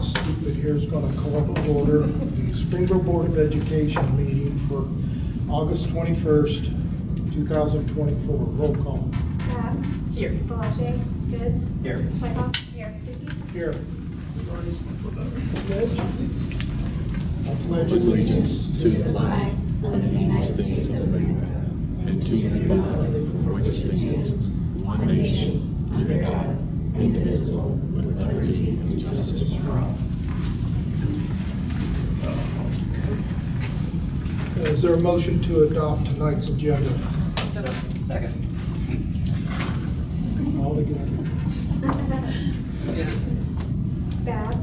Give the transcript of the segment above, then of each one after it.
Stupid here is going to call to order the Springboro Board of Education meeting for August 21st, 2024. Roll call. Bab. Here. Belache. Goods. Here. Schleifer. Here. Stuckey. Here. I pledge allegiance to the flag of the United States of America and to the republic for which it stands, one nation, under God, indivisible, with liberty and justice for all. Is there a motion to adopt tonight's agenda? Second. All together. Bab.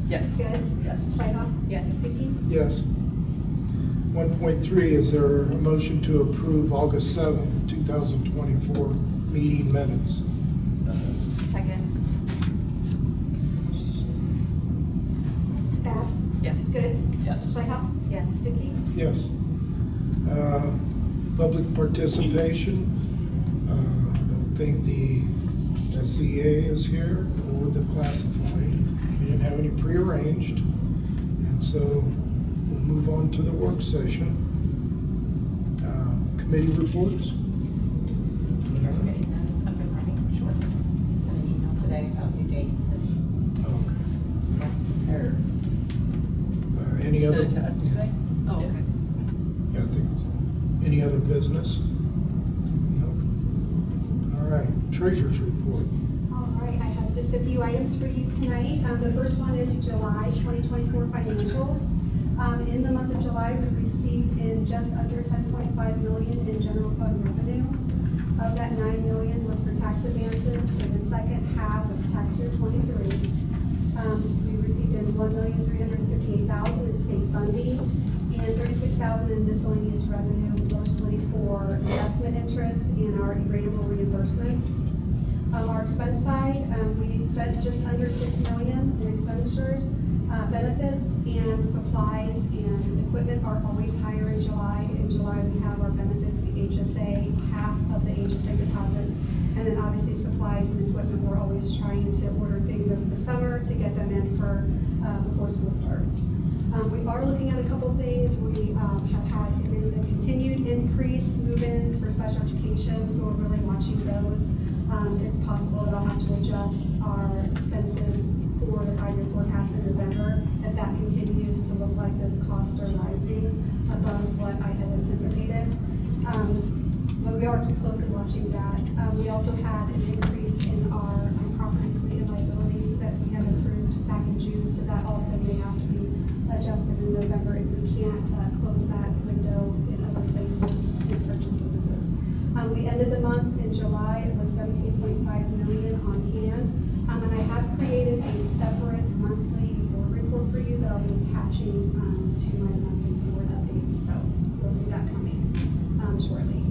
Yes. Goods. Yes. Schleifer. Yes. Stuckey. Yes. 1.3, is there a motion to approve August 7th, 2024 meeting minutes? Second. Bab. Yes. Goods. Yes. Schleifer. Yes. Stuckey. Yes. Public participation. I don't think the SEA is here or the classified. We didn't have any prearranged. And so we'll move on to the work session. Committee reports. Getting those up and running shortly. Sent an email today about new dates and Okay. that's the start. Any other? Send it to us today? Oh, okay. Yeah, I think so. Any other business? No. All right, treasurer's report. All right, I have just a few items for you tonight. The first one is July 2024 financials. In the month of July, we received in just under 10.5 million in general fund revenue. Of that, 9 million was for tax advances for the second half of tax year 23. We received in 1,358,000 in state funding and 36,000 in miscellaneous revenue, mostly for investment interest and our rateable reimbursements. Our expense side, we spent just under 6 million in expenditures. Benefits and supplies and equipment are always higher in July. In July, we have our benefits, the HSA, half of the HSA deposits, and then obviously supplies and equipment. We're always trying to order things over the summer to get them in for before school starts. We are looking at a couple things. We have had a continued increase move-ins for special education, so we're really watching those. It's possible that I'll have to adjust our expenses for the 5-year forecast in November if that continues to look like those costs are rising above what I had anticipated. But we are closely watching that. We also had an increase in our property fleet and liability that we had approved back in June, so that also may have to be adjusted in November if we can't close that window in other places in purchase services. We ended the month in July with 17.5 million on hand, and I have created a separate monthly board report for you that I'll be attaching to my monthly board updates, so you'll see that coming shortly.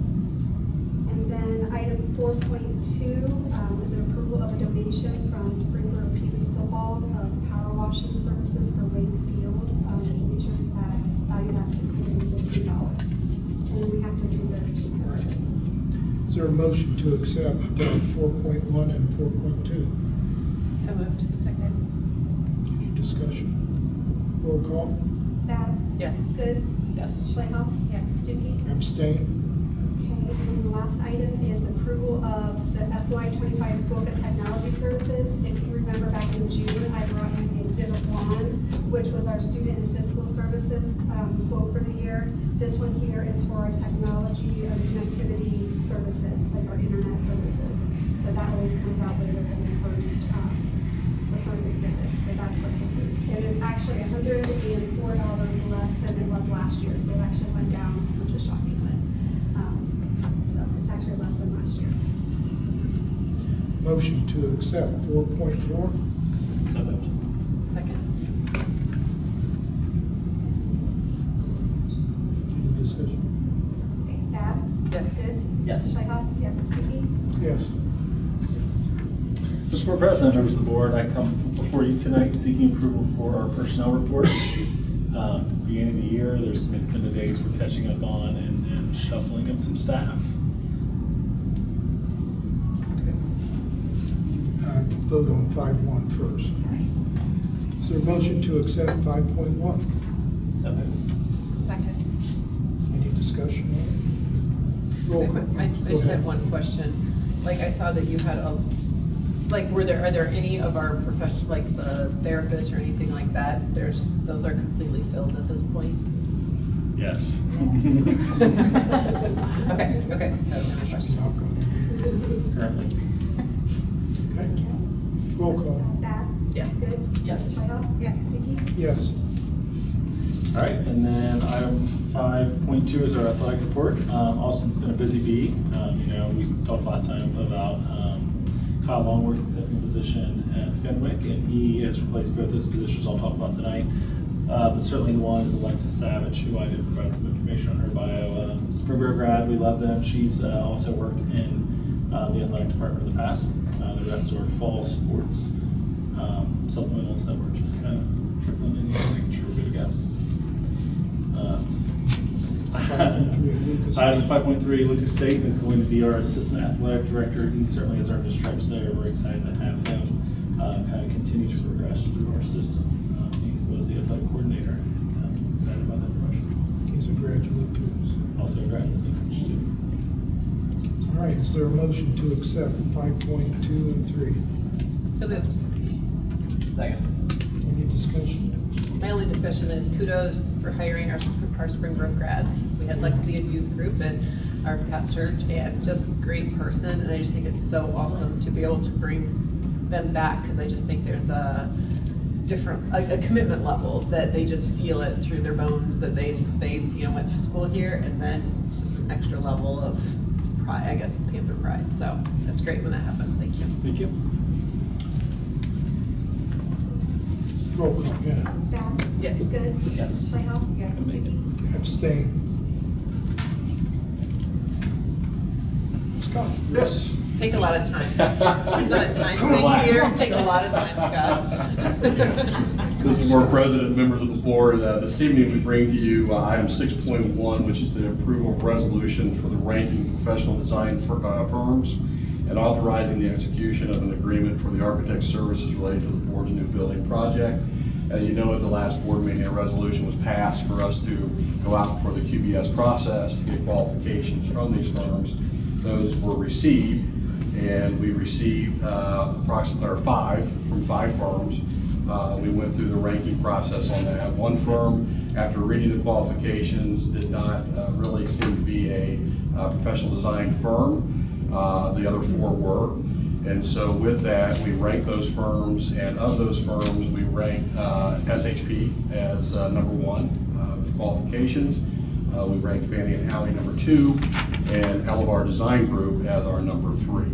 And then item 4.2 was an approval of a donation from Springboro Puberty Football of power washing services for Wake Field bleachers that value at $650. And we have to do those two separately. Is there a motion to accept 4.1 and 4.2? So moved. Second. Any discussion? Roll call. Bab. Yes. Goods. Yes. Schleifer. Yes. Stuckey. Abstain? Okay, and then the last item is approval of the FY25 SCOLCA Technology Services. If you remember back in June, I brought you the Exhibit 1, which was our student and fiscal services quote for the year. This one here is for our technology and connectivity services, like our internet services. So that always comes out later than the first exhibit. So that's what this is. And it's actually $104 less than it was last year. So it actually went down, which is shocking, but so it's actually less than last year. Motion to accept 4.4? So moved. Second. Any discussion? Okay, Bab. Yes. Goods. Yes. Schleifer. Yes. Stuckey. Yes. Mr. Board President, members of the board, I come before you tonight seeking approval for our personnel report. Beginning of the year, there's some extended days we're catching up on and shuffling of some staff. Okay. Vote on 5.1 first. Yes. Is there a motion to accept 5.1? So moved. Second. Any discussion on it? Roll call. I Go just had ahead. one question. Like, I saw that you had like, are there any of our professional, like the therapists or anything like that? Those are completely filled at this point? Yes. Okay, okay. That was my She's question. not going. Currently. Okay. Roll call. Bab? Yes. Goods? Yes. Whitehall? Yes. Stuckey? Yes. All right, and then item 5.2 is our athletic report. Austin's been a busy bee. We talked last time about Kyle Longworth accepting a position at Fenwick, and he has replaced both those positions I'll talk about tonight. But certainly one is Alexis Savage, who I did provide some information on her bio. Springboro grad, we love them. She's also worked in the athletic department in the past. The rest are fall sports supplementals that we're just kind of trickling in, making sure we're good to go. Item 5.3, Lucas Staten is going to be our assistant athletic director. He certainly has earned his stripes there. We're excited to have him kind of continue to progress through our system. He was the athletic coordinator, and I'm excited about that promotion. He's a graduate too. Also a graduate. All right, is there a motion to accept 5.2 and 3? So moved. Second. Any discussion? My only discussion is kudos for hiring our Springboro grads. We had Lexi at youth group at our past church, and just great person, and I just think it's so awesome to be able to bring them back, because I just think there's a different, a commitment level that they just feel it through their bones, that they went through school here, and then it's just an extra level of pride, I guess, Panther pride. So that's great when that happens. Thank you. Thank you. Roll call, yeah. Bab? Yes. Goods? Yes. Whitehall? Yes. Stuckey? Abstain. Scott? Yes. Take a lot of time. He's on a time thing Relax. here. Take a lot of time, Scott. Mr. Board President, members of the board, this evening we bring to you item 6.1, which is the approval of resolution for the ranking professional design firms and authorizing the execution of an agreement for the architect services related to the board's new building project. As you know, at the last board meeting, a resolution was passed for us to go out for the QBS process to get qualifications from these firms. Those were received, and we received approximately 5 firms. We went through the ranking process on that. One firm, after reading the qualifications, did not really seem to be a professional design firm. The other 4 were. And so with that, we ranked those firms, and of those firms, we ranked SHP as number 1 with qualifications. We ranked Fannie and Alley number 2, and Elevar Design Group as our number 3.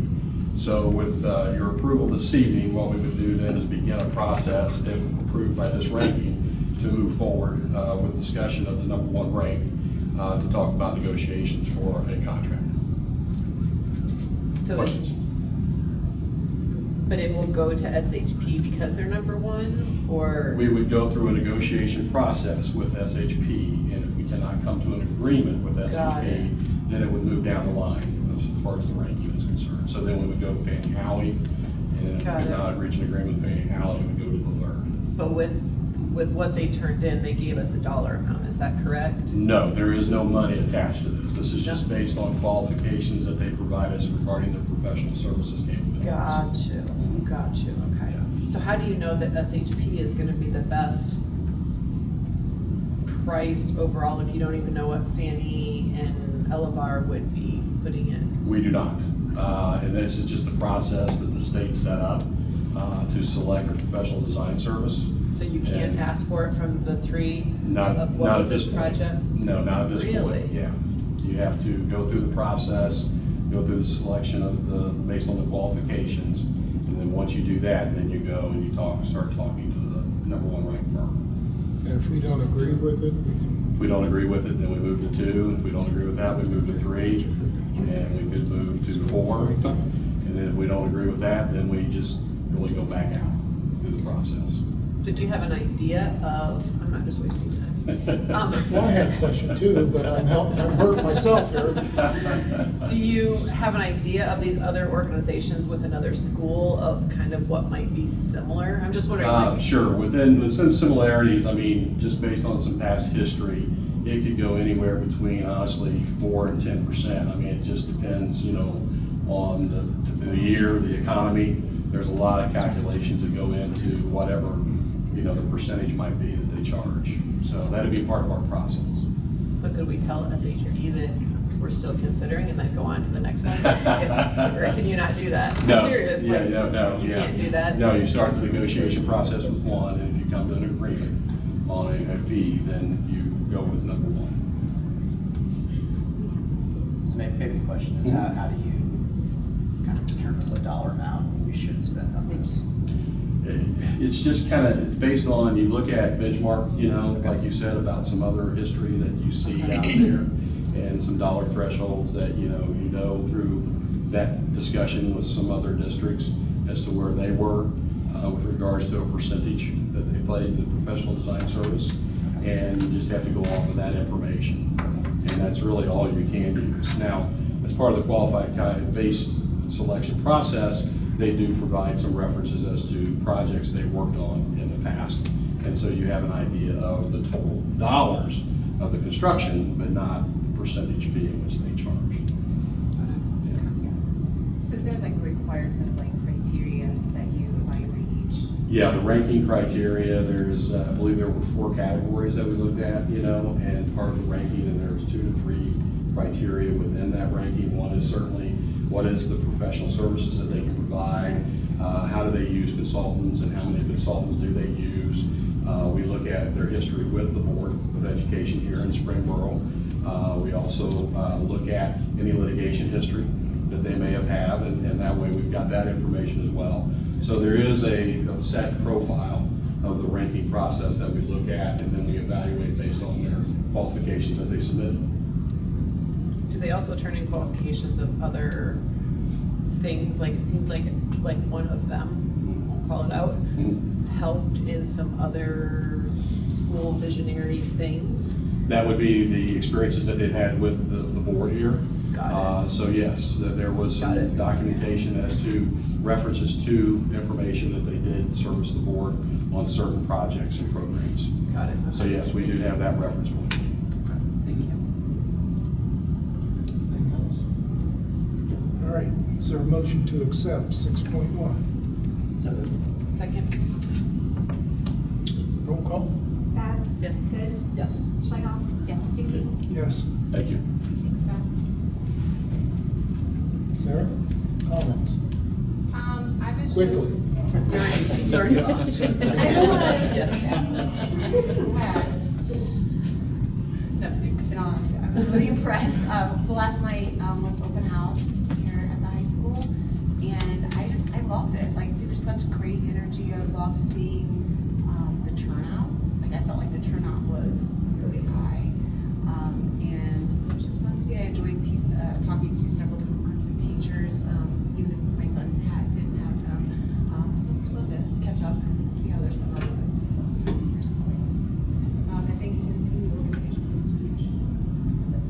So with your approval this evening, what we would do then is begin a process, if approved by this ranking, to move forward with discussion of the number 1 rank to talk about negotiations for a contract. So Questions? but it will go to SHP because they're number 1, or? We would go through a negotiation process with SHP, and if we cannot come to an agreement with Got it. SHP, then it would move down the line as far as the ranking is concerned. So then we would go to Fannie Alley, and if we Got could it. not reach an agreement with Fannie Alley, we would go to the 3rd. But with what they turned in, they gave us a dollar amount, is that correct? No, there is no money attached to this. This is just No. based on qualifications that they provide us regarding their professional services capabilities. Got you, okay. Yeah. So how do you know that SHP is gonna be the best priced overall if you don't even know what Fannie and Elevar would be putting in? We do not. And this is just a process that the state set up to select a professional design service. So you can't And ask for it from the 3 Not, of not what at was this this point. project? No, not at this point. Really? Yeah. You have to go through the process, go through the selection of based on the qualifications. And then once you do that, then you go and you start talking to the number 1 ranked firm. And if we don't agree with it, we can. If we don't agree with it, then we move to 2. And if we don't agree with that, we move to 3. And we could move to 4. And then if we don't agree with that, then we just really go back out through the process. Did you have an idea of, I'm not just wasting time. Well, I had a question too, but I'm hurting myself here. Do you have an idea of these other organizations with another school of kind of what might be similar? I'm just wondering. Like, Sure, within some similarities, I mean, just based on some past history, it could go anywhere between, honestly, 4 and 10%. I mean, it just depends, you know, on the year, the economy. There's a lot of calculations that go into whatever, you know, the percentage might be that they charge. So that'd be part of our process. So could we tell SHRE that we're still considering and then go on to the next one? Just to get, or can you not do that? I'm No, serious. yeah, like, no, you yeah. can't do that? No, you start the negotiation process with one, and if you come to an agreement on a fee, then you go with number one. So maybe the question is, how do you kind of determine the dollar amount we should spend on this? It's just kind of, it's based on, you look at benchmark, you know, like you said, about some other history that you see out there, and some dollar thresholds that, you know through that discussion with some other districts as to where they were with regards to a percentage that they played in the professional design service, and you just have to go off of that information. And that's really all you can use. Now, as part of the qualified base selection process, they do provide some references as to projects they worked on in the past. And so you have an idea of the total dollars of the construction, but not the percentage fee in which they charge. So is there like a required set of like criteria that you evaluate each? Yeah, the ranking criteria, there's, I believe there were 4 categories that we looked at, you know, and part of the ranking, and there's 2 to 3 criteria within that ranking. One is certainly, what is the professional services that they can provide? How do they use consultants, and how many consultants do they use? We look at their history with the Board of Education here in Springboro. We also look at any litigation history that they may have had, and that way we've got that information as well. So there is a set profile of the ranking process that we look at, and then we evaluate based on their qualifications that they submitted. Do they also turn in qualifications of other things? Like, it seems like one of them, I'll call it out, helped in some other school visionary things. That would be the experiences that they've had with the board here. Got it. So yes, there was Got it. some documentation as to references to information that they did service the board on certain projects and programs. Got it. So yes, we do have that reference point. Thank you. Anything else? All right, is there a motion to accept 6.1? So Second? Roll call? Bab? Yes. Goods? yes. Schleifer? Yes. Stuckey? Yes. Thank you. Thanks, Scott. Sarah, comments? I was Quickly. You already lost. I was Yes. impressed. No, seriously, in all honesty, I was really impressed. So last night was open house here at the high school, and I loved it. Like, there was such great energy. I loved seeing the turnout. Like, I felt like the turnout was really high, and it was just fun to see. I enjoyed talking to several different groups of teachers, even if my son didn't have them. So it was fun to catch up and see how their summer was. So, here's great. And thanks to the community organization for the donation. So that's it.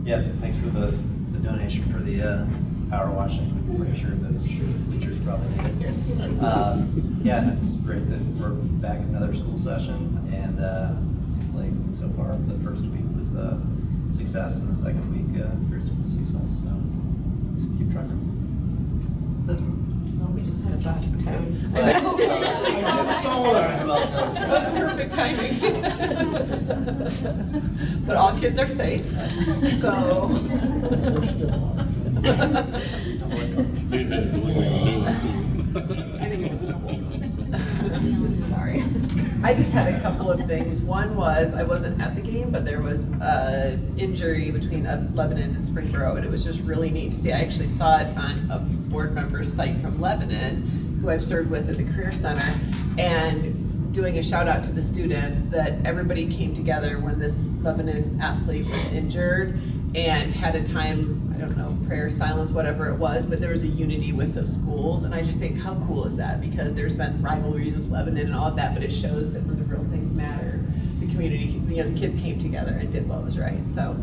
Yeah, thanks for the donation for the power washing. I'm pretty sure those teachers probably need it. Yeah, and it's great that we're back in another school session, and it seems like so far the first week was success, and the second week there's some success. So let's keep trucking. That's it. Well, we just had a Last time. I just saw that. Who else noticed That was perfect timing. But all kids are safe, so. We're still on. They had to deliver a new one too. Sorry. I just had a couple of things. One was, I wasn't at the game, but there was an injury between Lebanon and Springboro, and it was just really neat to see. I actually saw it on a board member's site from Lebanon, who I've served with at the Career Center, and doing a shout out to the students that everybody came together when this Lebanon athlete was injured and had a time. don't know, prayer, silence, whatever it was, but there was a unity with those schools, and I just think, how cool is that? Because there's been rivalries with Lebanon and all of that, but it shows that when the real things matter, the community, you know, the kids came together and did what was right. So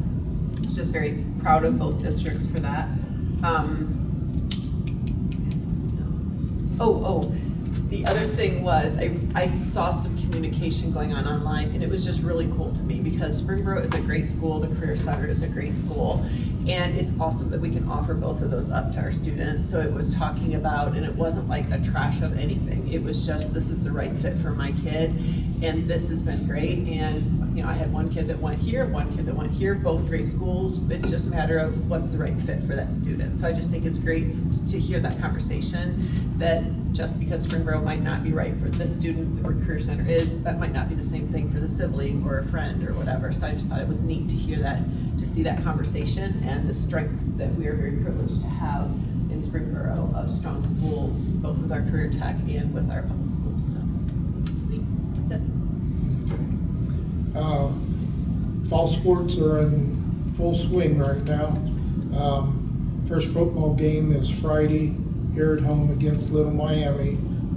I was just very proud of both districts for that. The other thing was, I saw some communication going on online, and it was just really cool to me, because Springboro is a great school, the Career Center is a great school, and it's awesome that we can offer both of those up to our students. So it was talking about, and it wasn't like a trash of anything, it was just, this is the right fit for my kid, and this has been great. And, you know, I had one kid that went here, one kid that went here, both great schools. It's just a matter of what's the right fit for that student. So I just think it's great to hear that conversation, that just because Springboro might not be right for this student or Career Center is, that might not be the same thing for the sibling or a friend or whatever. So I just thought it was neat to hear that, to see that conversation and the strength that we are very privileged to have in Springboro of strong schools, both with our career tech and with our public schools. So it's neat. That's it. Fall sports are in full swing right now. First football game is Friday here at home against Little Miami,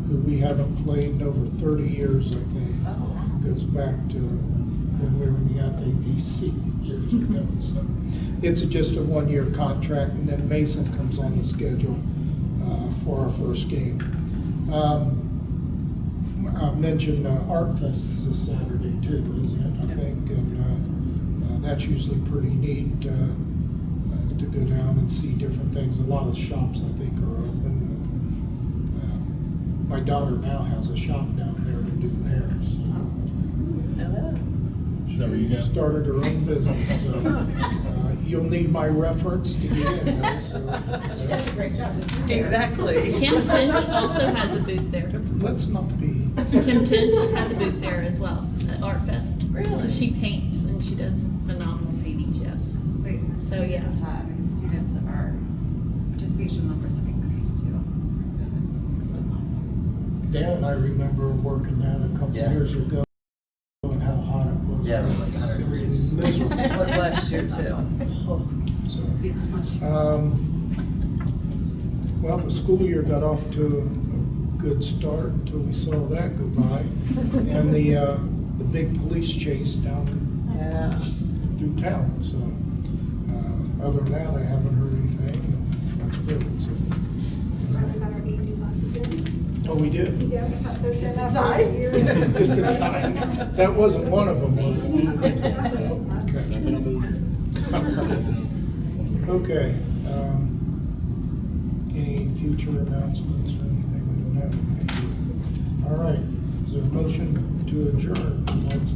who we haven't played in over 30 years, I think. Oh. Goes back to when we were in the FAVC years ago. So it's just a one-year contract, and then Mason comes on the schedule for our first game. I mentioned Art Fest is this Saturday too, isn't it? I think, and that's usually pretty neat to go down and see different things. A lot of shops, I think, are open. My daughter now has a shop down there to do hair. Hello. Is that where you go? Started her own business. So, you'll need my reference to get in there. She does a great job. Exactly. Kim Tinch also has a booth there. Let's not be. Kim Tinch has a booth there as well at Art Fest. Really? She paints and she does phenomenal paintings, yes. So yeah. the students are, participation numbers have increased too. So it's awesome. Dan and I remember working that a couple Yeah. years ago and how hot it was. Yeah, it was like 100 degrees. Miserable. It was last year too. So, well, the school year got off to a good start until we saw that go by. And the big police chase down Yeah. through town. So, other than that, I haven't heard anything. That's good. So, Learned about our 8 new buses in. oh, we did? Yeah, there's Just in enough time. for a year. Just in time. That wasn't one of them, was it? Okay. Any future announcements or anything? We don't have anything. All right. Is there a motion to adjourn tonight's